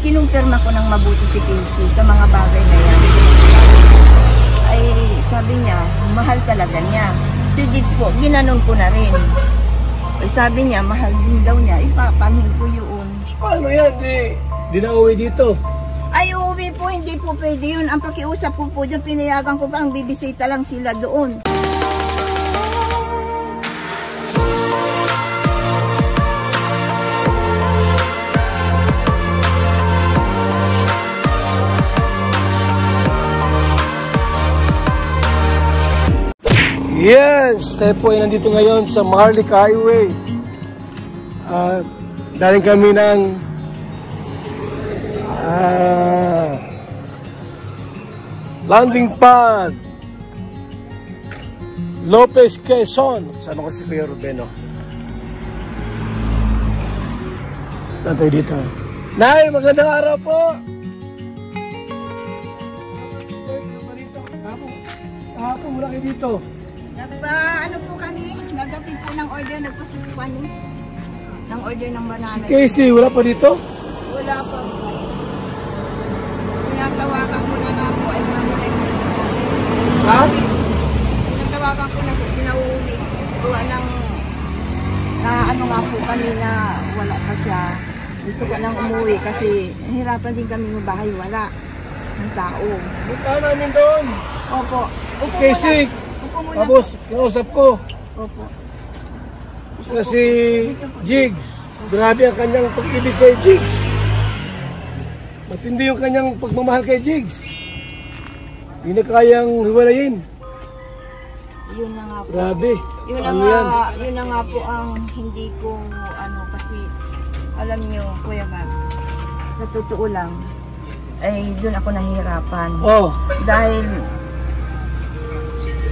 kinumpirma ko ng mabuti si Casey sa mga bagay na yan. Ay, sabi niya, mahal talaga niya. Si Jigs po, ginanon ko na rin. Ay, sabi niya, mahal din daw niya, ipapamin ko yun. Paano yan? Di na uwi dito. Ay, uwi po, hindi po pwede yun. Ang pakiusap po po dyan, pinayagan ko pa, ang bibisita lang sila doon. Yes! Tayo po ay nandito ngayon sa Marlick Highway. Daling kami ng landing pad Lopez, Quezon. Sama ko si Kuya Rubeno. Saan tayo dito? Nay, magandang araw po! Kahapon mula kayo dito. Ano po kami? Nagatid po ng order, nagpasukuan ng order ng banana. Si Casey, wala pa dito? Wala pa po. Pinatawagan ko na nga po ay mamalik. Ha? Pinatawagan ko na po, pinauwi. Gawa ng ano nga po kanina, wala pa siya. Gusto ko lang umuwi kasi hirapan din kami mabahay, wala ng tao. Punta namin doon. Opo. Casey, tapos kinausap ko. Opo. Kasi Jigs, grabe ang kanyang pag-ibig kay Jigs. Matindi yung kanyang pagmamahal kay Jigs. Hindi na kayang hiwalayin. Yun na nga po. Grabe. Yun na nga po ang hindi ko kasi alam niyo, Kuya Matt, sa totoo lang, ay doon ako nahihirapan. Oh. Dahil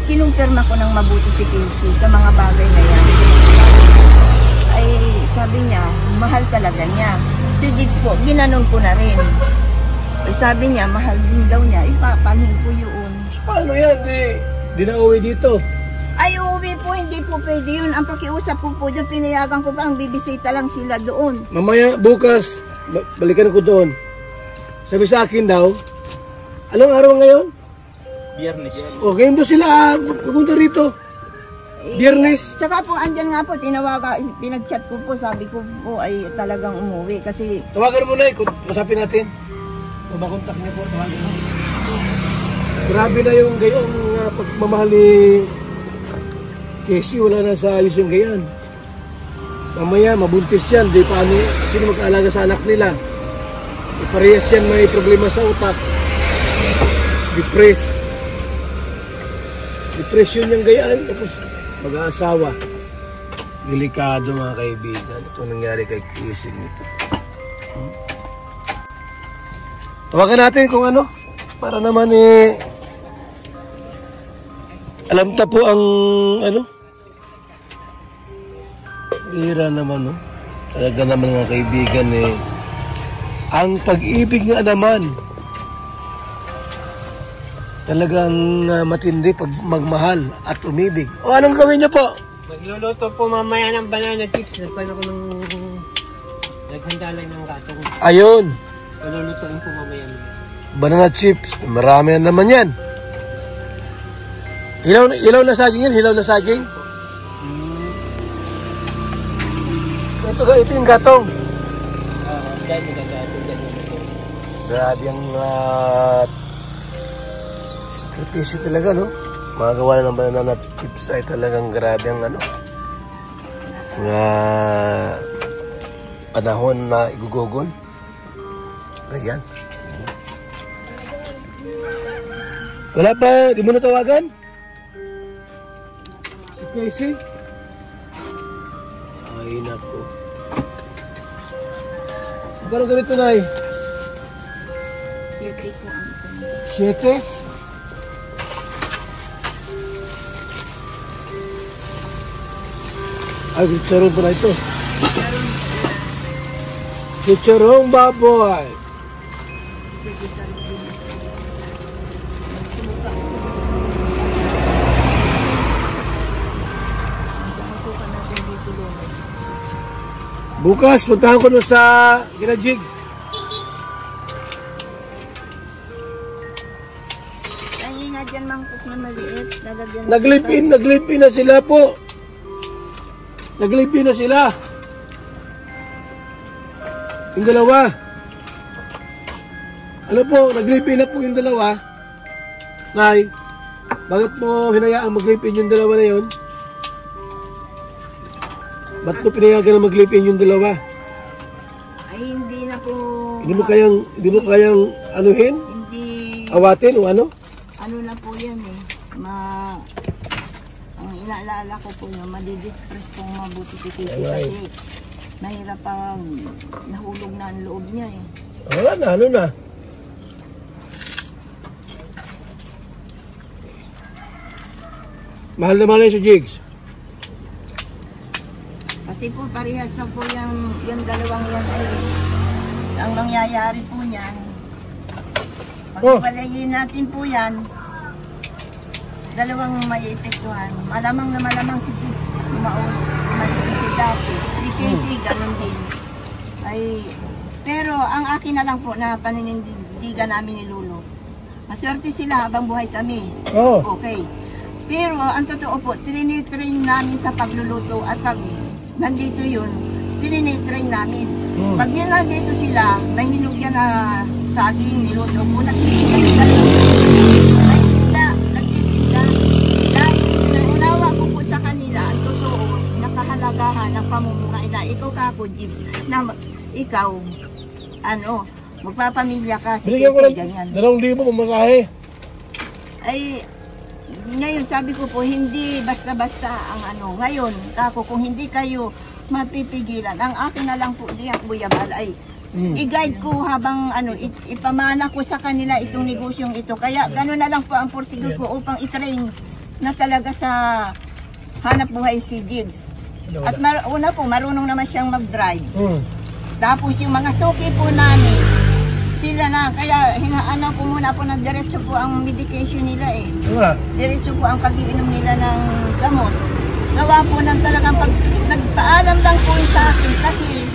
kinumpirma ko ng mabuti si Casey sa mga bagay na yan. Ay, sabi niya, mahal talaga niya. Si Jigs po, ginanon ko na rin. Ay, sabi niya, mahal din daw niya, ipapamin ko yun. Paano yan? Di na uwi dito. Ay, uwi po, hindi po pwede yun. Ang pakiusap po po dyan, pinayagan ko pa, ang bibisita lang sila doon. Mamaya, bukas, balikan ko doon. Sabi sa akin daw, anong araw ngayon? Biyernes. Okay, doon sila pupunta rito. Biyernes. Tsaka po, andyan nga po, pinag-chat ko po, sabi ko po ay talagang umuwi kasi... Tawagan mo na, masapin natin. O makontak niyo po, tawagan mo. Grabe na yung gayong pagmamahal ni Casey, wala na sa ayos yung gayan. Mamaya, mabuntis yan, di paano, sino mag-aalaga sa anak nila. Parehas yan, may problema sa utak. Depression yung gayaan, tapos mag-aasawa. Delikado mga kaibigan. Ito nangyari kay Casey nito. Tawagan natin kung ano, para naman alam ta po ang hira naman, no? Talaga naman mga kaibigan, ang pag-ibig nga naman, talagang matindi pag magmahal at umibig. O anong gawin niyo po? Magluluto po mamaya ng banana chips. Nagpano ko naghanda lang ng gatong. Ayun. Malulutuin po mamaya. Banana chips. Marami na naman yan. Hilaw na saging yan? Hilaw na saging? Ito yung gatong. Grabe ang sakripisyo talaga, no? Magawa na ng banana chips ay talagang grabe ang panahon na igugugol. Ayan. Wala pa, di mo natawagan? Si Casey? Ay, naku. Magkano ganito, Nay? 7 po ang 7? Ay, chicharon pala ito. Chicharong baboy. Bukas, puntahan ko na sa kina Jigs. yan mangkok na maliit. Lalagyan Naglipin na sila po. Naglipin na sila. Yung dalawa. Ano po, naglipin na po yung dalawa. Nay, bakit mo hinayaang maglipin yung dalawa na yun? Ba't mo pinayagan na maglipin yung dalawa? Ay, hindi na po. Hindi mo kayang anuhin? Hindi. Awatin o ano? Ano na po yan eh. Ang inaalala ko po yun, madidistress kung mabuti si Casey kasi mahirap pang nahulog na ang loob niya eh. Wala na, ano na? Mahal na mahal si Jigs. Kasi po parehas na po yung dalawang yan ay ang mangyayari po niyan. Pagpalayin natin po yan, dalawang may epektuhan. Malamang na malamang si Jigs, si Maul, si Dapo, si Casey, ganun din. Pero ang akin na lang po na paninindigan namin ni Lolo, maswerte sila habang buhay kami. Okay. Pero ang totoo po, trinitrain namin sa pagluluto at pag nandito yun, trinitrain namin. Pag yun nandito sila, may hinog yan na saging, niluto po, nagtitinda. Dahil pinaunawa ko po sa kanila, ang totoo, nakahalagahan ng pamumuhay na ikaw kako, Jigs, na ikaw, magpapamilya ka, sige, ganyan. 2,000 pamakahe. Ay, ngayon sabi ko po, hindi basta-basta ang ngayon, kako, kung hindi kayo mapipigilan, ang akin na lang po, diyak Buyabal, ay i-guide ko habang ipamana ko sa kanila itong negosyong ito. Kaya gano'n na lang po ang porsigo ko upang i-train na talaga sa hanap buhay si Jigs. At una po, marunong naman siyang mag-drive. Tapos yung mga suki po namin, sila na, kaya hinaano ko muna po na diretso po ang medication nila eh. Diretso po ang pag-iinom nila ng gamot. Gawa po ng talagang nagpaalam lang po sa akin kasi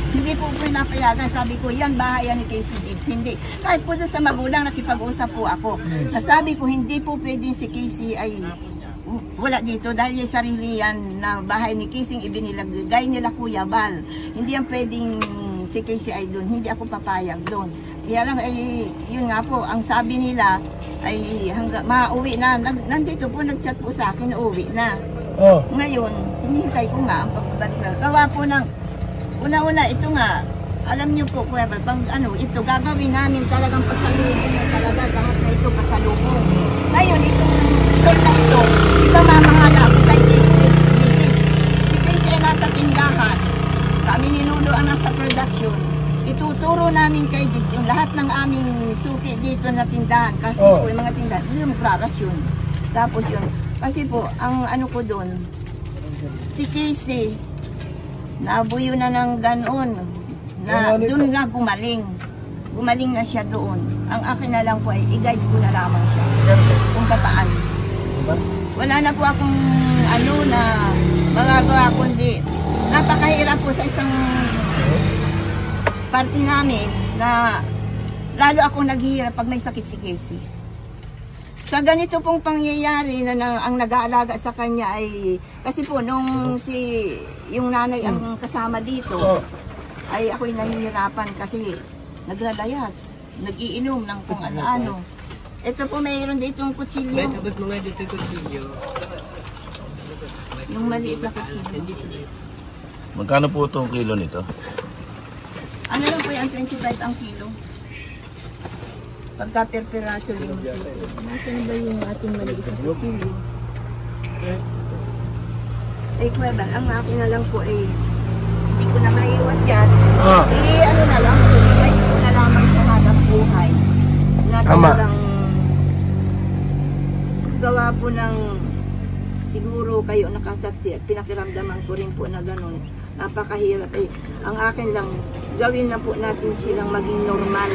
hindi po pinapayagan. Sabi ko, yan bahay ni Casey Jigs. Hindi. Kahit po doon sa magulang, nakipag-usap po ako. Nasabi ko, hindi po pwedeng si Casey ay wala dito dahil yung sarili yan na bahay ni Casey ibinilagay nila Kuya Bal. Hindi yan pwedeng si Casey ay doon. Hindi ako papayag doon. Kaya lang ay, yun nga po, ang sabi nila ay hanggang mauwi na. Nandito po, nag-chat po sa akin, uuwi na. Ngayon, hinihintay ko nga ang pagbalik na. Gawa po ng una-una, ito nga, alam niyo po, Kuya Bal, pang ito, gagawin namin talagang pasalubong na talaga, lahat na ito pasalubong. Ngayon, itong store na ito mamamahala ko kay Casey. Si Casey ay nasa tindahan, kami ni Lolo ang nasa production. Ituturo namin kay Jigs yung lahat ng aming suki dito na tindahan. Kasi po yung mga tindahan, yung prarasyon. Tapos yun, kasi po, ang ko doon, si Casey, nabuyo na ng ganon, na doon na gumaling. Gumaling na siya doon. Ang akin na lang po ay i-guide ko na lamang siya kung paano. Wala na po akong na magagawa kundi napakahirap po sa isang party namin na lalo akong naghihirap pag may sakit si Casey. Sa ganito pong pangyayari na ang nag-aalaga sa kanya ay kasi po nung yung nanay ang kasama dito ay ako'y nahihirapan kasi naglalayas, nag-iinom ng kung ano-ano. Ito po mayroon dito yung kutsilyo. May tabot mo nga dito yung kutsilyo. Yung maliit na kutsilyo. Magkano po itong kilo nito? Ano lang po yan, 25 ang kilo. Pagka per piraso lang. Nasaan ba yung ating maliit na kutsilyo? Ay, Kuya Bal, ang akin na lang po ay hindi ko na maiwan yan. Na lang, ibigay ko na lamang sa hanap buhay. Na talagang gawa po ng siguro kayo nakasaksi at pinakiramdaman ko rin po na gano'n. Napakahirap. Ang akin lang, gawin na po natin silang maging normal.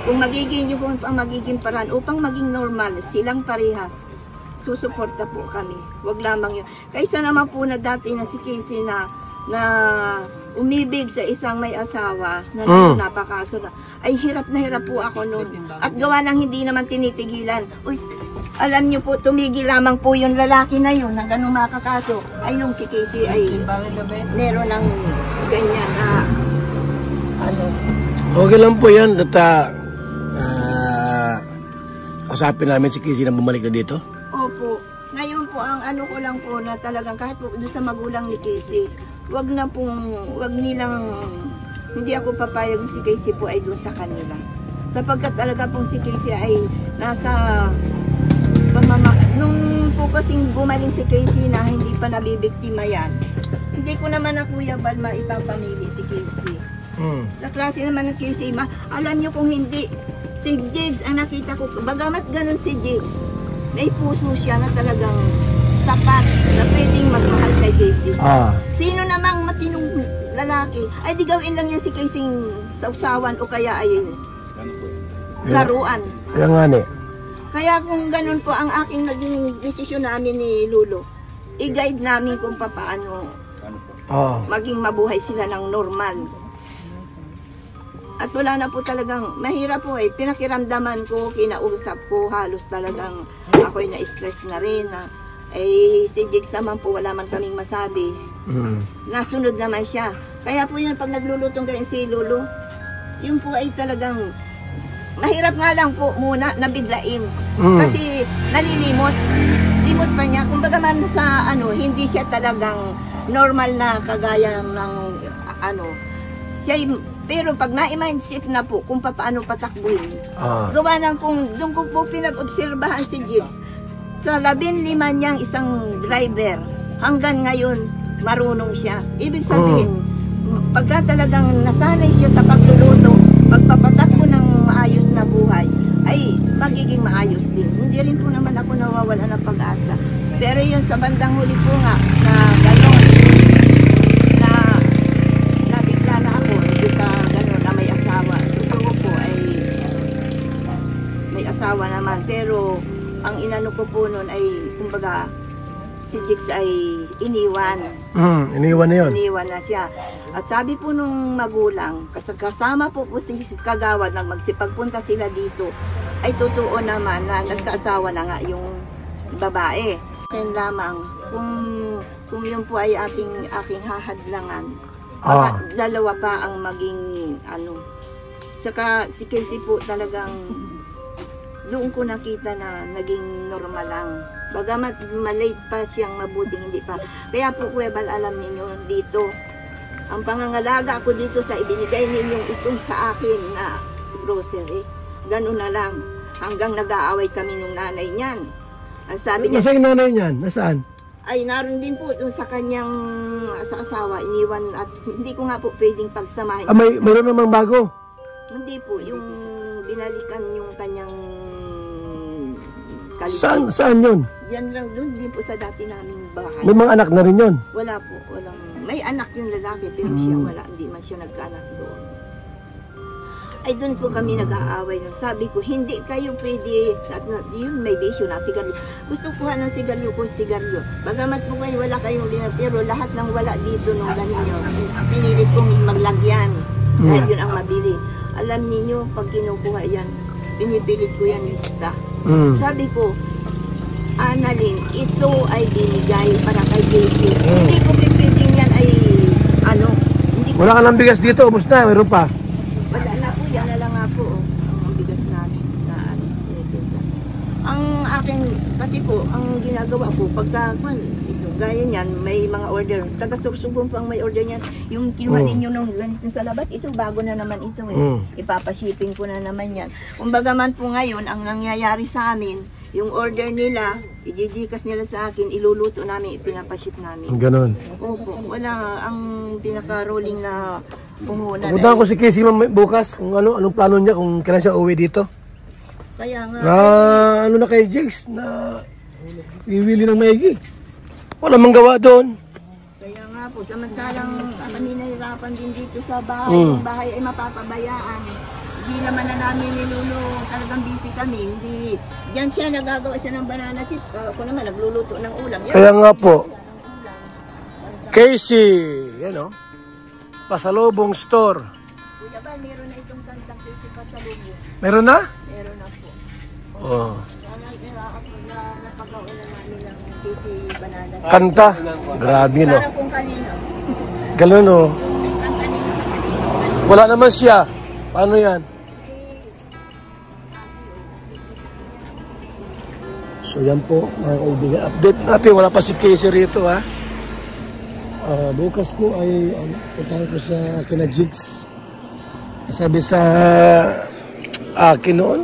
Kung magiging yun po ang magiging paraan upang maging normal, silang parehas, susuporta po kami. Huwag lamang yun. Kaysa naman po na dati na si Casey na umibig sa isang may asawa na napakaso na, ay hirap na hirap po ako noon. At gawa ng hindi naman tinitigilan. Uy, alam niyo po, tumigil lamang po yung lalaki na yun na ganun makakaso. Ay nung si Casey ay meron ng ganyan na ano. Okay lang po yan at kasapin namin si Casey na bumalik na dito. Opo. Ngayon po, ang ano ko lang po na talagang kahit po doon sa magulang ni Casey, wag nilang, hindi ako papayag si Casey po ay doon sa kanila. Sapagkat talaga pong si Casey ay nasa nung po kasing gumaling si Casey na hindi pa nabibiktima yan, hindi ko naman na Kuya Bal maipapamili si Casey. Sa klase naman ng Casey, alam nyo kung hindi, si Jigs ang nakita ko, bagamat ganun si Jigs, may puso siya na talagang tapat na pwedeng magmahal kay Casey. Sino namang matinong lalaki, ay di gawin lang yan si Casey sausawan o kaya ay laruan. Kaya nga ni. Kaya kung ganun po ang aking naging desisyon namin ni Lulo, i-guide namin kung paano maging mabuhay sila ng normal. At wala na po talagang, mahirap po pinakiramdaman ko, kinausap ko, halos talagang ako'y na-stress na rin. Si Jigs naman po, wala man kaming masabi. Nasunod naman siya. Kaya po yun, pag naglulutong kayo si Lolo, yun po ay talagang, mahirap nga lang po muna nabiglain. Kasi nalilimot. Limot pa niya. Kumbaga man sa hindi siya talagang normal na kagaya ng siya. Pero pag na-mindset na po kung paano patakbuhin, gawa ng doon ko po pinag-obserbahan si Jigs. Sa 15 niyang isang driver, hanggang ngayon, marunong siya. Ibig sabihin, pagka talagang nasanay siya sa pagluluto, pagpapatakbo ng maayos na buhay, ay magiging maayos din. Hindi rin po naman ako nawawala ng pag-asa. Pero yun, sa bandang huli po nga, na gano'n, nabigla na ako sa gano'n na may asawa. Siguro po ay may asawa naman. Pero ang inano ko po noon ay, kumbaga, si Jigs ay iniwan. Iniwan na yun. Iniwan na siya. At sabi po nung magulang, kasama po si Kagawad nang magsipagpunta sila dito, ay totoo naman na nagkaasawa na nga yung babae. Kaya lamang, kung yun po ay aking hahadlangan, dalawa pa ang maging Saka si Casey po talagang doon ko nakita na naging normal lang. Bagamat malate pa siyang mabuting hindi pa. Kaya po Kuya Bal, alam ninyo dito, ang pangangalaga ko dito sa ibinigay ninyong itong sa akin na grocery. Ganun na lang. Hanggang nag-aaway kami nung nanay niyan. Ang sabi niya, nasaan yung nanay niyan? Nasaan? ay naroon din po doon sa kanyang asawa, iniwan at hindi ko nga po pwedeng pagsamahin. Mayroon namang bago? Hindi po, yung binalikan yung kanyang kalibin. Saan yun? Yan lang doon din po sa dati naming bahay. May mga anak na rin yun? Wala po, walang. May anak yung lalaki pero siya wala, hindi man siya nagkaanak doon. Ay doon po kami nag-aaway nun. Sabi ko, hindi kayo pwede, yun may bisyo na, sigarilyo. Gusto kuha ng sigarilyo ko, sigarilyo. Bagamat po kayo, wala kayong dinner, pero lahat ng wala dito nung ninyo, pinilit kong maglagyan. Dahil yun ang mabili. Alam niyo pag kinukuha yan, pinipilit ko yan lista. Sabi ko, Annalyn, ito ay binigay para kay Casey. Hindi ko pipiling yan ay, hindi ko. Wala ka ng bigas dito, umusta? Mayroon pa? Wala na po, yan na lang nga po. Ang bigas namin na tinitinda. Ang akin, kasi po, ang ginagawa ko, pagka, ito, gaya niyan, may mga order. Taga-sugsugong po ang may order niyan. Yung kinuha ninyo nung ganito sa labat, ito, bago na naman ito Ipapashipping ko na naman yan. Kumbaga man po ngayon, ang nangyayari sa amin, yung order nila, i-gikas nila sa akin, iluluto namin, ipinapaship namin. Ganon. Opo, wala ang pinaka-rolling na puhunan. Punta ko si Casey bukas kung anong plano niya, kung kailan siya uwi dito. Kaya nga. Na kay Jigs na iwili ng maigi. Wala mang gawa doon. Kaya nga po, samantalang kami nahirapan din dito sa bahay. Yung bahay ay mapapabayaan. Hindi naman na namin nilulo, talagang busy kami. Hindi, diyan siya nagagawa siya ng banana chips. Ako naman nagluluto ng ulam. Kaya nga po. Casey, yan o. Pasalubong Store. Kuya ba, meron na itong kantang Casey Pasalubong. Meron na? Meron na po. Oh. Napagawa na namin ng Casey Banana. Kanta. Grabe, no? Para kung kanino. Ganun, no? Ang kanino sa kanino. Wala naman siya. Paano yan? So yan po, mga kaibigan. Update natin. Wala pa si Casey rito, ha? Bukas po ay puntahan ko sa kina Jigs. Sabi sa akin noon,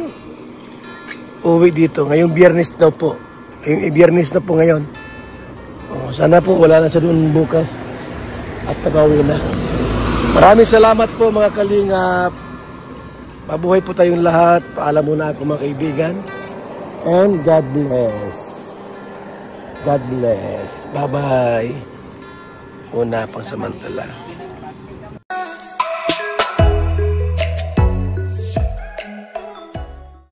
uwi dito. Ngayong Biyernes daw po. Ngayong Biyernes na po ngayon. Sana po wala na sa doon bukas. At tagawi na. Maraming salamat po mga kalingap. Mabuhay po tayong lahat. Paalam muna ako mga kaibigan. And God bless. God bless. Bye-bye. Una pang samantala.